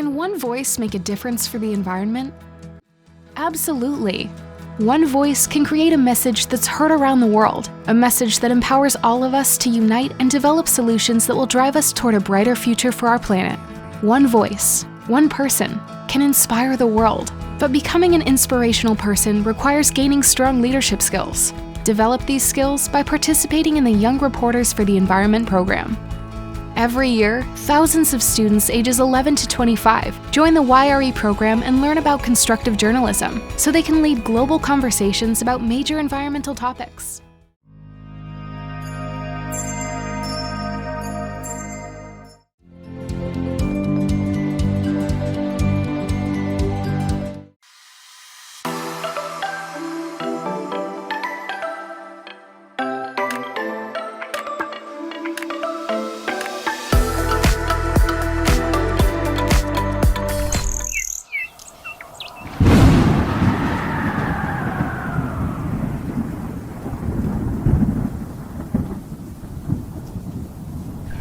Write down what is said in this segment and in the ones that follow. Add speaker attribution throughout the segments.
Speaker 1: Can one voice make a difference for the environment? Absolutely. One voice can create a message that's heard around the world, a message that empowers all of us to unite and develop solutions that will drive us toward a brighter future for our planet. One voice, one person, can inspire the world, but becoming an inspirational person requires gaining strong leadership skills. Develop these skills by participating in the Young Reporters for the Environment program. Every year, thousands of students ages 11 to 25 join the YRE program and learn about constructive journalism so they can lead global conversations about major environmental topics.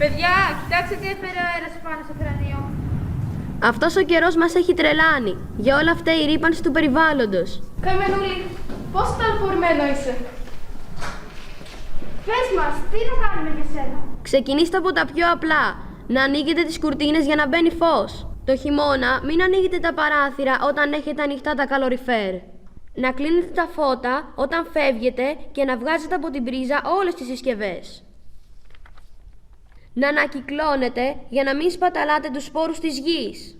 Speaker 2: Παιδιά, κοιτάξτε τι έφερε ο αέρας πάνω στο κρανίο.
Speaker 3: Αυτός ο καιρός μας έχει τρελάνει. Για όλα αυτά η ρύπανση του περιβάλλοντος.
Speaker 2: Καημενούλη, πόσο ταλαιπωρημένο είσαι. Πες μας, τι να κάνουμε για σένα.
Speaker 3: Ξεκινήστε από τα πιο απλά. Να ανοίγετε τις κουρτίνες για να μπαίνει φως. Το χειμώνα μην ανοίγετε τα παράθυρα όταν έχετε ανοιχτά τα καλοριφέρ. Να κλείνετε τα φώτα όταν φεύγετε και να βγάζετε από την πρίζα όλες τις συσκευές. Να ανακυκλώνετε για να μην σπαταλάτε τους σπόρους της γης.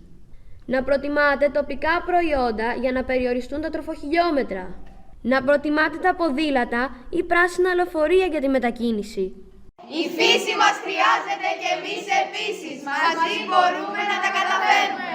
Speaker 3: Να προτιμάτε τοπικά προϊόντα για να περιοριστούν τα τροφοχιλιόμετρα. Να προτιμάτε τα ποδήλατα ή πράσινα λεωφορεία για τη μετακίνηση.
Speaker 4: Η φύση μας χρειάζεται και εμείς επίσης. Μαζί μπορούμε να τα καταφέρουμε.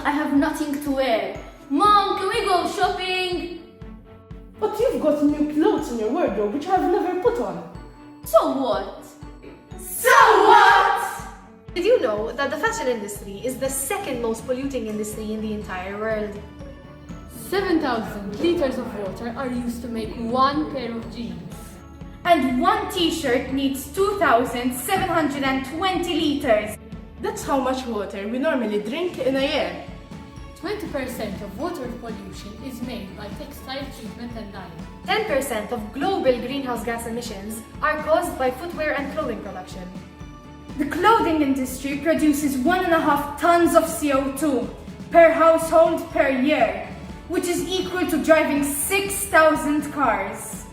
Speaker 5: I have nothing to wear. Mom, can we go shopping?
Speaker 6: But you've got new clothes in your wardrobe which I've never put on.
Speaker 5: So what?
Speaker 4: So what?
Speaker 7: Did you know that the fashion industry is the second most polluting industry in the entire world?
Speaker 8: 7,000 liters of water are used to make one pair of jeans.
Speaker 2: And one t-shirt needs 2,720 liters.
Speaker 6: That's how much water we normally drink in a year.
Speaker 8: 20% of water pollution is made by textile treatment and dyeing.
Speaker 7: 10% of global greenhouse gas emissions are caused by footwear and clothing production.
Speaker 2: The clothing industry produces 1.5 tons of CO2 per household per year, which is equal to driving 6,000 cars.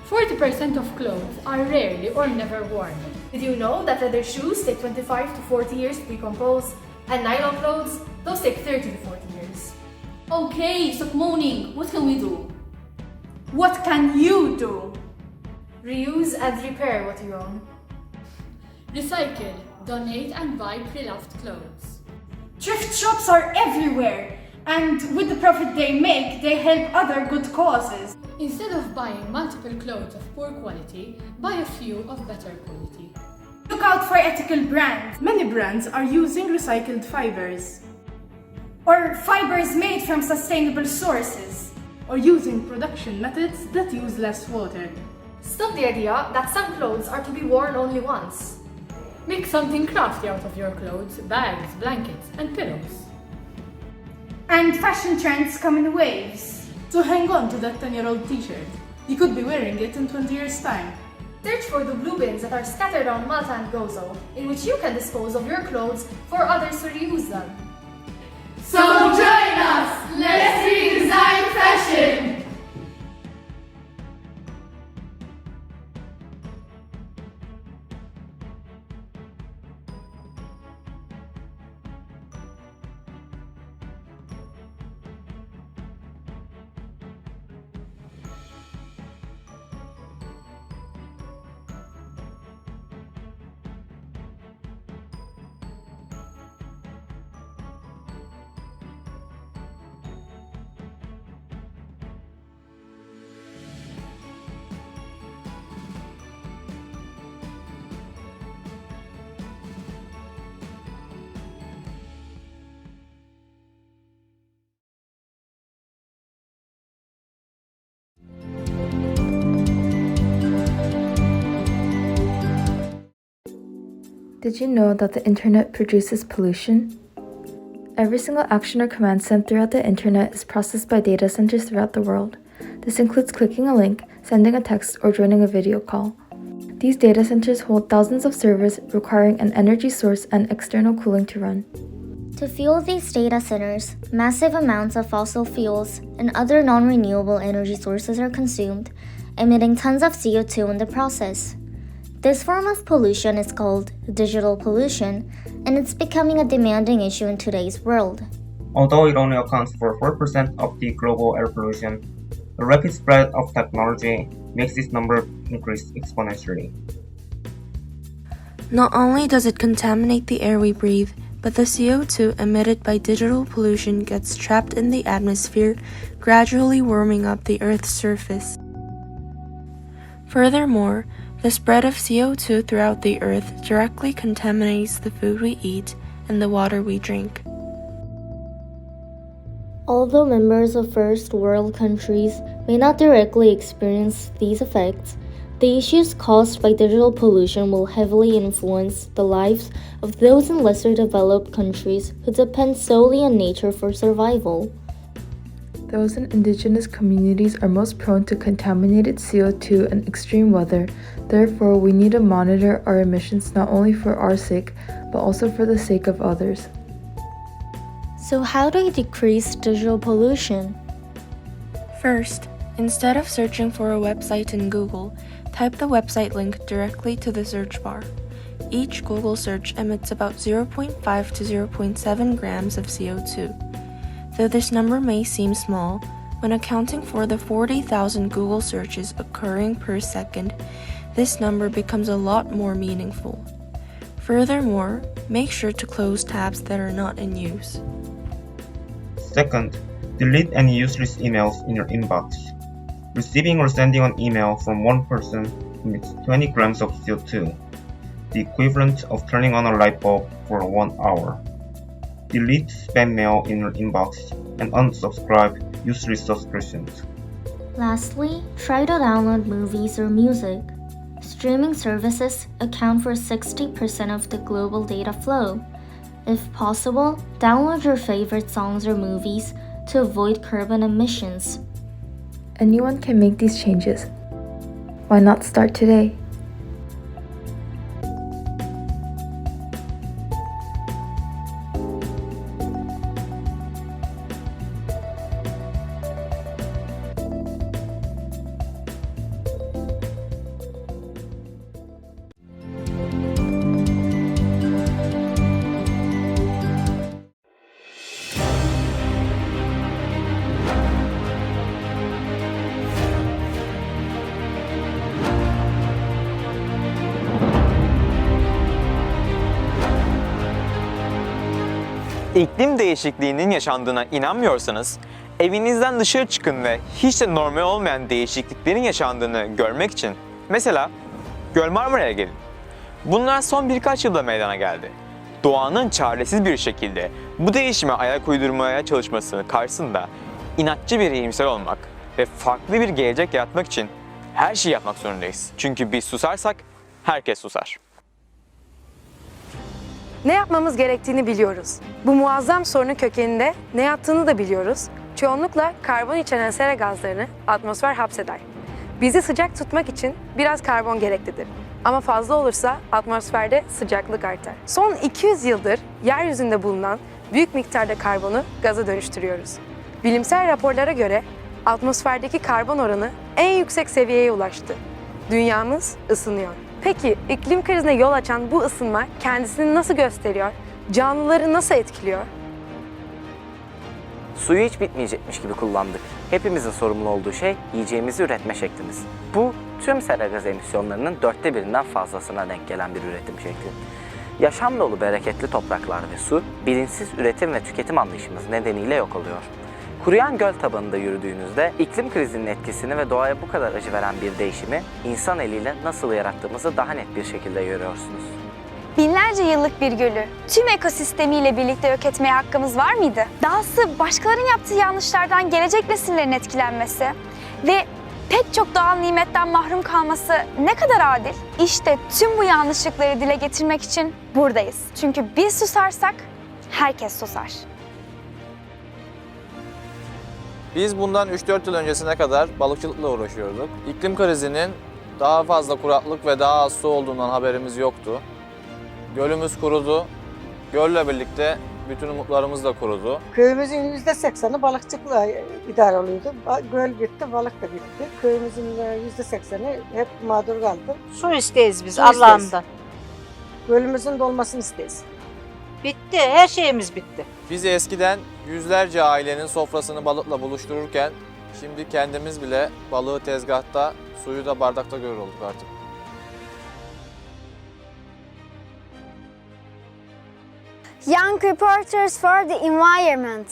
Speaker 8: 40% of clothes are rarely or never worn.
Speaker 7: Did you know that leather shoes take 25 to 40 years to decompose? And nylon clothes, those take 30 to 40 years.
Speaker 5: Okay, stop moaning. What can we do?
Speaker 2: What can you do?
Speaker 7: Reuse and repair what you own.
Speaker 8: Recycle, donate and buy pre-loved clothes.
Speaker 2: Thrift shops are everywhere, and with the profit they make, they help other good causes.
Speaker 8: Instead of buying multiple clothes of poor quality, buy a few of better quality.
Speaker 2: Look out for ethical brands,
Speaker 6: Many brands are using recycled fibers
Speaker 2: or fibers made from sustainable sources.
Speaker 6: or using production methods that use less water.
Speaker 7: Stop the idea that some clothes are to be worn only once.
Speaker 8: Make something crafty out of your clothes, bags, blankets and pillows.
Speaker 2: And fashion trends come in waves.
Speaker 6: So hang on to that 10-year-old t-shirt. You could be wearing it in 20 years' time.
Speaker 7: Search for the blue bins that are scattered around Malta and Gozo, in which you can dispose of your clothes for others to reuse them.
Speaker 4: So join us! Let's redesign fashion!
Speaker 9: Did you know that the internet produces pollution? Every single action or command sent throughout the internet is processed by data centers throughout the world. This includes clicking a link, sending a text, or joining a video call. These data centers hold thousands of servers requiring an energy source and external cooling to run.
Speaker 10: To fuel these data centers, massive amounts of fossil fuels and other non-renewable energy sources are consumed, emitting tons of CO2 in the process. This form of pollution is called digital pollution, and it's becoming a demanding issue in today's world.
Speaker 11: Although it only accounts for 4% of the global air pollution, the rapid spread of technology makes this number increase exponentially.
Speaker 12: Not only does it contaminate the air we breathe, but the CO2 emitted by digital pollution gets trapped in the atmosphere, gradually warming up the Earth's surface. Furthermore, the spread of CO2 throughout the Earth directly contaminates the food we eat and the water we drink.
Speaker 10: Although members of first world countries may not directly experience these effects, the issues caused by digital pollution will heavily influence the lives of those in lesser developed countries who depend solely on nature for survival.
Speaker 9: Those in indigenous communities are most prone to contaminated CO2 and extreme weather. Therefore, we need to monitor our emissions not only for our sake, but also for the sake of others.
Speaker 10: So how do we decrease digital pollution?
Speaker 12: First, instead of searching for a website in Google, type the website link directly to the search bar. Each Google search emits about 0.5 to 0.7 grams of CO2. Though this number may seem small, when accounting for the 40,000 Google searches occurring per second, this number becomes a lot more meaningful. Furthermore, make sure to close tabs that are not in use.
Speaker 11: Second, delete any useless emails in your inbox. Receiving or sending an email from one person emits 20 grams of CO2, the equivalent of turning on a light bulb for 1 hour. Delete spam mail in your inbox and unsubscribe useless subscriptions.
Speaker 10: Lastly, try to download movies or music. Streaming services account for 60% of the global data flow. If possible, download your favorite songs or movies to avoid carbon emissions.
Speaker 9: Anyone can make these changes. Why not start today?
Speaker 13: İklim değişikliğinin yaşandığına inanmıyorsanız, evinizden dışarı çıkın ve hiç de normal olmayan değişikliklerin yaşandığını görmek için mesela Göl Marmara'ya gelin. Bunlar son birkaç yılda meydana geldi. Doğanın çaresiz bir şekilde bu değişime ayak uydurmaya çalışmasının karşısında inatçı bir iyimser olmak ve farklı bir gelecek yaratmak için her şeyi yapmak zorundayız. Çünkü biz susarsak herkes susar.
Speaker 14: Ne yapmamız gerektiğini biliyoruz. Bu muazzam sorunun kökeninde ne yattığını da biliyoruz. Çoğunlukla karbon içeren sera gazlarını atmosfer hapseder. Bizi sıcak tutmak için biraz karbon gereklidir. Ama fazla olursa atmosferde sıcaklık artar. Son 200 yıldır yeryüzünde bulunan büyük miktarda karbonu gaza dönüştürüyoruz. Bilimsel raporlara göre atmosferdeki karbon oranı en yüksek seviyeye ulaştı. Dünyamız ısınıyor. Peki iklim krizine yol açan bu ısınma kendisini nasıl gösteriyor? Canlıları nasıl etkiliyor?
Speaker 15: Suyu hiç bitmeyecekmiş gibi kullandık. Hepimizin sorumlu olduğu şey yiyeceğimizi üretme şeklimiz. Bu tüm sera gaz emisyonlarının 1/4'ünden fazlasına denk gelen bir üretim şekli. Yaşam dolu bereketli topraklar ve su, bilinçsiz üretim ve tüketim anlayışımız nedeniyle yok oluyor. Kuruyan göl tabanında yürüdüğünüzde iklim krizinin etkisini ve doğaya bu kadar acı veren bir değişimi insan eliyle nasıl yarattığımızı daha net bir şekilde görüyorsunuz.
Speaker 16: Binlerce yıllık bir gölü tüm ekosistemiyle birlikte yok etmeye hakkımız var mıydı? Dahası başkalarının yaptığı yanlışlardan gelecek nesillerin etkilenmesi ve pek çok doğal nimetten mahrum kalması ne kadar adil? İşte tüm bu yanlışlıkları dile getirmek için buradayız. Çünkü biz susarsak herkes susar.
Speaker 17: Biz bundan 3-4 yıl öncesine kadar balıkçılıkla uğraşıyorduk. İklim krizinin daha fazla kuraklık ve daha az su olduğundan haberimiz yoktu. Gölümüz kurudu. Gölle birlikte bütün umutlarımız da kurudu.
Speaker 18: Köyümüzün %80'i balıkçılıkla idare oluyordu. Göl bitti, balık da bitti. Köyümüzün %80'i hep mağdur kaldı.
Speaker 19: Su isteyiz biz
Speaker 18: Su isteyiz.
Speaker 19: Allah'ımdan.
Speaker 18: Gölümüzün dolmasını isteyiz.
Speaker 19: Bitti, her şeyimiz bitti.
Speaker 17: Biz eskiden yüzlerce ailenin sofrasını balıkla buluştururken şimdi kendimiz bile balığı tezgahta, suyu da bardakta görür olduk artık.
Speaker 16: Young reporters for the environment.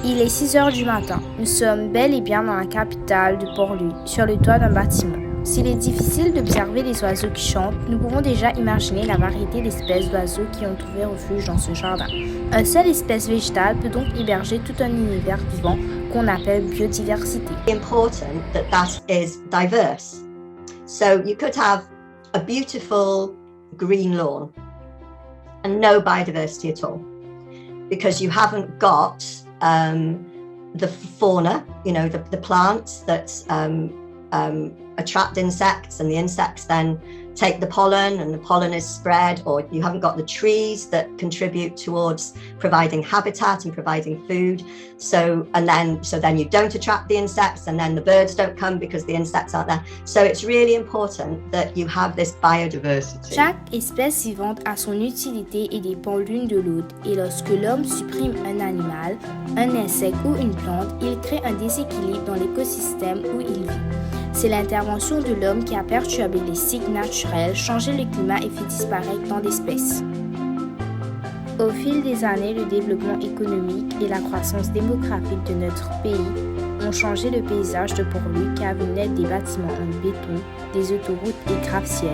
Speaker 20: Il est 6 heures du matin. Nous sommes bel et bien dans la capitale de Port-Louis, sur le toit d'un bâtiment. S'il est difficile d'observer les oiseaux qui chantent, nous pouvons déjà imaginer la variété d'espèces d'oiseaux qui ont trouvé refuge dans ce jardin. Une seule espèce végétale peut donc héberger tout un univers vivant qu'on appelle biodiversité.
Speaker 21: Important that is diverse. So you could have a beautiful green lawn and no biodiversity at all because you haven't got the fauna, you know, the plants that attract insects, and the insects then take the pollen and the pollen is spread, or you haven't got the trees that contribute towards providing habitat and providing food. So then you don't attract the insects, and then the birds don't come because the insects aren't there. So it's really important that you have this biodiversity.
Speaker 20: Chaque espèce vivante a son utilité et dépend l'une de l'autre, et lorsque l'homme supprime un animal, un insecte ou une plante, il crée un déséquilibre dans l'écosystème où il vit. C'est l'intervention de l'homme qui a perturbé les cycles naturels, changé le climat et fait disparaître tant d'espèces. Au fil des années, le développement économique et la croissance démographique de notre pays ont changé le paysage de Port-Louis qui a vu naître des bâtiments en béton, des autoroutes et gratte-ciel.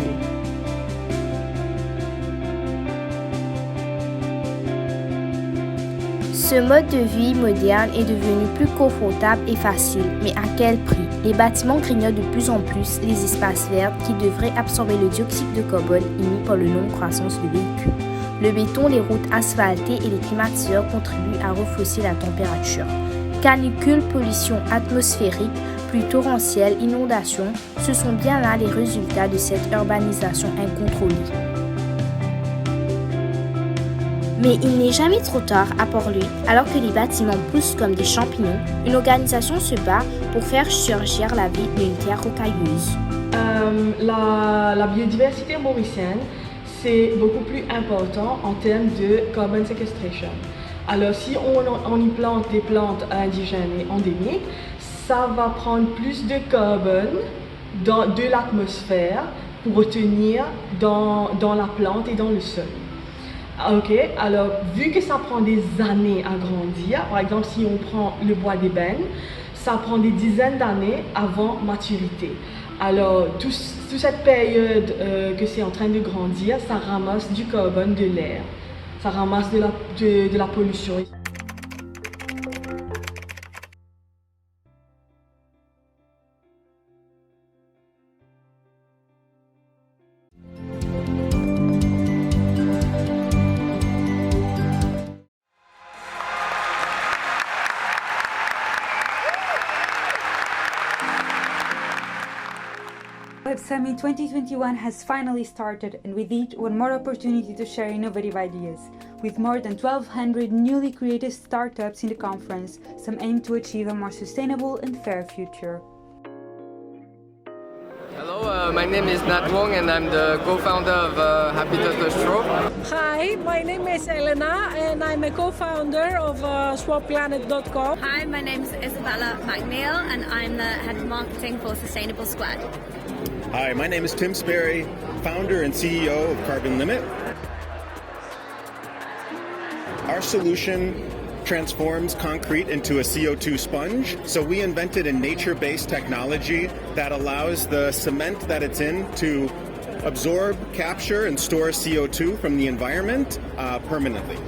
Speaker 20: Ce mode de vie moderne est devenu plus confortable et facile, mais à quel prix? Les bâtiments grignotent de plus en plus les espaces verts qui devraient absorber le dioxyde de carbone émis par le nombre croissance de véhicules. Le béton, les routes asphaltées et les climatiseurs contribuent à refausser la température. Canicules, pollution atmosphérique, pluies torrentielles, inondations, ce sont bien là les résultats de cette urbanisation incontrôlée. Mais il n'est jamais trop tard à Port-Louis, alors que les bâtiments poussent comme des champignons, une organisation se bat pour faire surgir la vie d'une terre rocailleuse.
Speaker 22: La biodiversité mauricienne, c'est beaucoup plus important en termes de carbon sequestration. Alors si on y plante des plantes indigènes et endémiques, ça va prendre plus de carbone de l'atmosphère pour retenir dans la plante et dans le sol. Ok, alors vu que ça prend des années à grandir, par exemple si on prend le bois d'ébène, ça prend des dizaines d'années avant maturité. Alors toute cette période que c'est en train de grandir, ça ramasse du carbone de l'air, ça ramasse de la pollution.
Speaker 23: Web Summit 2021 has finally started, and with it, one more opportunity to share innovative ideas. With more than 1,200 newly created startups in the conference, some aim to achieve a more sustainable and fair future.
Speaker 24: Hello, my name is Nat Wong and I'm the co-founder of Habitat Straw.
Speaker 25: Hi, my name is Elena and I'm a co-founder of swapplanet.com.
Speaker 26: Hi, my name is Isabella McNeil and I'm the head of marketing for Sustainable Squad.
Speaker 27: Hi, my name is Tim Sperry, founder and CEO of Carbon Limit. Our solution transforms concrete into a CO2 sponge. So we invented a nature-based technology that allows the cement that it's in to absorb, capture, and store CO2 from the environment permanently.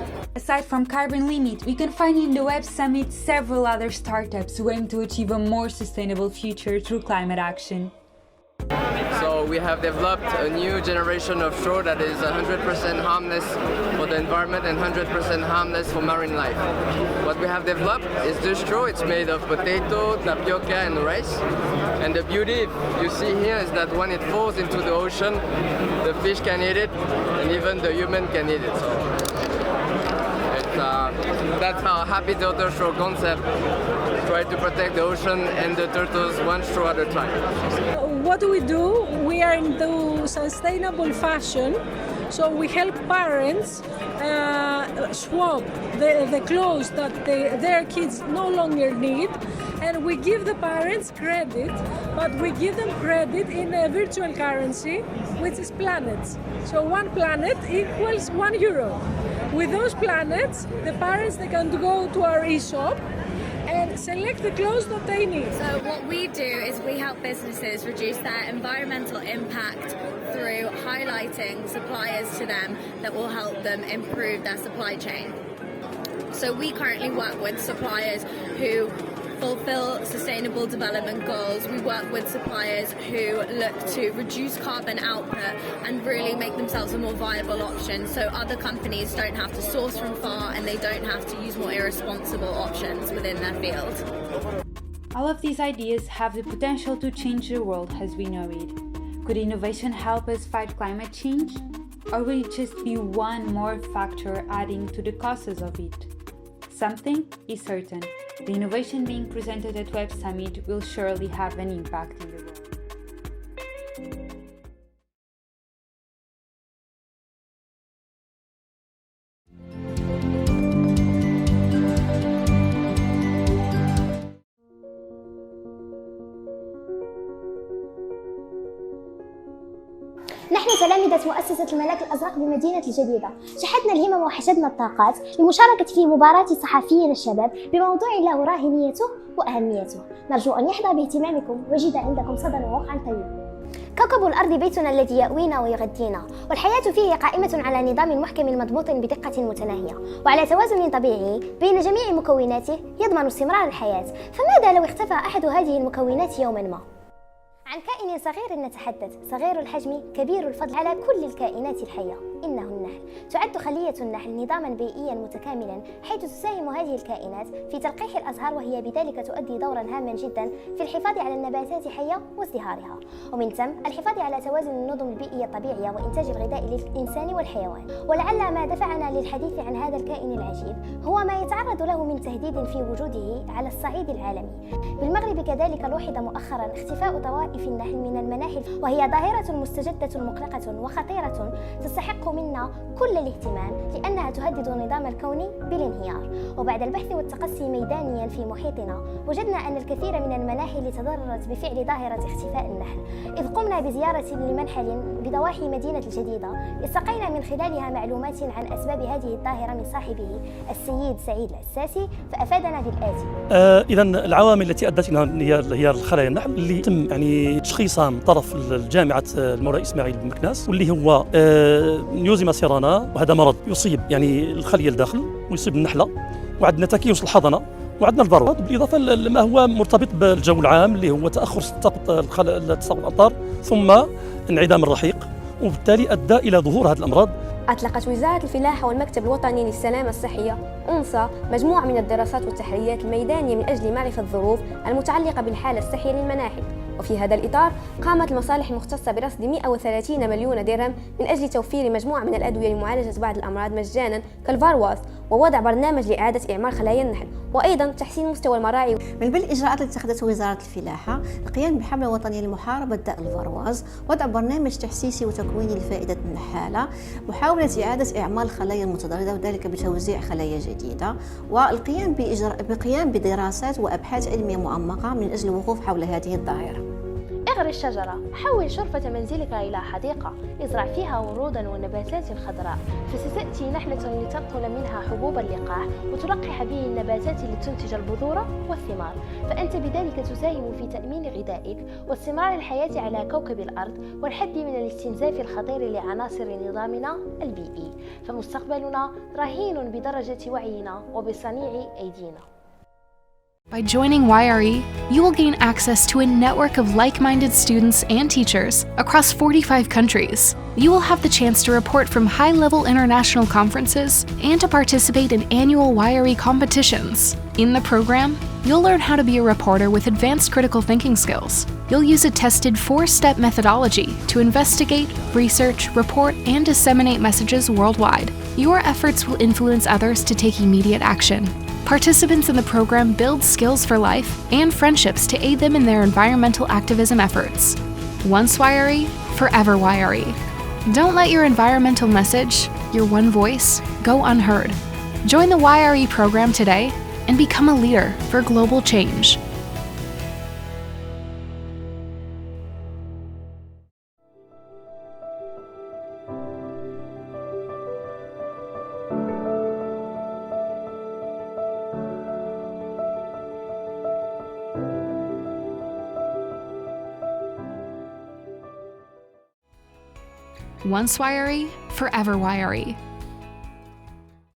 Speaker 23: Aside from Carbon Limit, we can find in the Web Summit several other startups who aim to achieve a more sustainable future through climate action.
Speaker 24: So we have developed a new generation of straw that is 100% harmless for the environment and 100% harmless for marine life. What we have developed is this straw. It's made of potato, tapioca and rice. And the beauty you see here is that when it falls into the ocean, the fish can eat it and even the human can eat it. So that's our Happy Turtle Straw concept. Try to protect the ocean and the turtles one straw at a time.
Speaker 25: What do? We are into sustainable fashion, so we help parents swap the clothes that their kids no longer need, and we give the parents credit, but we give them credit in a virtual currency, which is planets. So 1 planet equals €1. With those planets, the parents, they can go to our e-shop and select the clothes that they need.
Speaker 26: So what we do is we help businesses reduce their environmental impact through highlighting suppliers to them that will help them improve their supply chain. So we currently work with suppliers who fulfill sustainable development goals. We work with suppliers who look to reduce carbon output and really make themselves a more viable option, so other companies don't have to source from far and they don't have to use more irresponsible options within their field.
Speaker 23: All of these ideas have the potential to change the world as we know it. Could innovation help us fight climate change? Or will it just be one more factor adding to the causes of it? Something is certain. The innovation being presented at Web Summit will surely have an impact in the world.
Speaker 1: نحن تلامذة مؤسسة الملاك الأزرق بمدينة الجديدة شحذنا الهمم وحشدنا الطاقات للمشاركة في مباراة صحفيين الشباب بموضوع له راهنيته وأهميته. نرجو أن يحظى باهتمامكم ويجد عندكم صدى ووقعا طيب. كوكب الأرض بيتنا الذي يأوينا ويغذينا، والحياة فيه قائمة على نظام محكم مضبوط بدقة متناهية وعلى توازن طبيعي بين جميع مكوناته يضمن استمرار الحياة. فماذا لو اختفى أحد هذه المكونات يوما ما؟ عن كائن صغير نتحدث، صغير الحجم كبير الفضل على كل الكائنات الحية، إنه النحل. تعد خلية النحل نظاما بيئيا متكاملا، حيث تساهم هذه الكائنات في تلقيح الأزهار، وهي بذلك تؤدي دورا هاما جدا في الحفاظ على النباتات حية وازدهارها، ومن ثم الحفاظ على توازن النظم البيئية الطبيعية وإنتاج الغذاء للإنسان والحيوان. ولعل ما دفعنا للحديث عن هذا الكائن العجيب هو ما يتعرض له من تهديد في وجوده على الصعيد العالمي. بالمغرب كذلك لوحظ مؤخرا اختفاء طوائف النحل من المناحل، وهي ظاهرة مستجدة مقلقة وخطيرة تستحق منا كل الاهتمام، لأنها تهدد النظام الكوني بالانهيار. وبعد البحث والتقصي ميدانيا في محيطنا وجدنا أن الكثير من المناحل تضررت بفعل ظاهرة اختفاء النحل، إذ قمنا بزيارة لمنحل بضواحي مدينة الجديدة استقينا من خلالها معلومات عن أسباب هذه الظاهرة من صاحبه السيد سعيد العساسي، فأفادنا بالآتي.
Speaker 2: إذا العوامل التي أدت إلى هي الخلايا النحل اللي تم يعني تشخيصها من طرف جامعة المولاي إسماعيل بن مكناس، واللي هو نيوزيما سيرانا، وهذا مرض يصيب يعني الخلية الداخل ويصيب النحلة، وعندنا تكيس الحضنة، وعندنا الذروات، بالإضافة لما هو مرتبط بالجو العام اللي هو تأخر تساقط الأمطار ثم انعدام الرحيق، وبالتالي أدى إلى ظهور هذه الأمراض.
Speaker 3: أطلقت وزارة الفلاحة والمكتب الوطني للسلامة الصحية أنثى مجموعة من الدراسات والتحليلات الميدانية من أجل معرفة الظروف المتعلقة بالحالة الصحية للمناحل. وفي هذا الإطار قامت المصالح المختصة برصد 130 مليون درهم من أجل توفير مجموعة من الأدوية لمعالجة بعض الأمراض مجانا كالفارواس، ووضع برنامج لإعادة إعمار خلايا النحل، وأيضا تحسين مستوى المراعي.
Speaker 5: من بين الإجراءات التي اتخذتها وزارة الفلاحة القيام بحملة وطنية لمحاربة داء الفارواس، وضع برنامج تحسيسي وتكويني لفائدة النحالة، محاولة إعادة إعمار الخلايا المتضررة وذلك بتوزيع خلايا جديدة، والقيام بدراسات وأبحاث علمية معمقة من أجل الوقوف حول هذه الظاهرة.
Speaker 3: اغرس شجرة، حول شرفة منزلك إلى حديقة، ازرع فيها ورودا ونباتات خضراء، فستأتي نحلة لتنقل منها حبوب اللقاح وتلقح به النباتات لتنتج البذور والثمار، فأنت بذلك تساهم في تأمين غذائك واستمرار الحياة على كوكب الأرض والحد من الاستنزاف الخطير لعناصر نظامنا البيئي، فمستقبلنا رهين بدرجة وعينا وبصنيع أيدينا.
Speaker 4: By joining YRE, you will gain access to a network of like-minded students and teachers across 45 countries. You will have the chance to report from high-level international conferences and to participate in annual YRE competitions. In the program, you'll learn how to be a reporter with advanced critical thinking skills. You'll use a tested 4-step methodology to investigate, research, report, and disseminate messages worldwide. Your efforts will influence others to take immediate action. Participants in the program build skills for life and friendships to aid them in their environmental activism efforts. Once YRE, forever YRE. Don't let your environmental message, your one voice, go unheard. Join the YRE program today and become a leader for global change. Once YRE, forever YRE.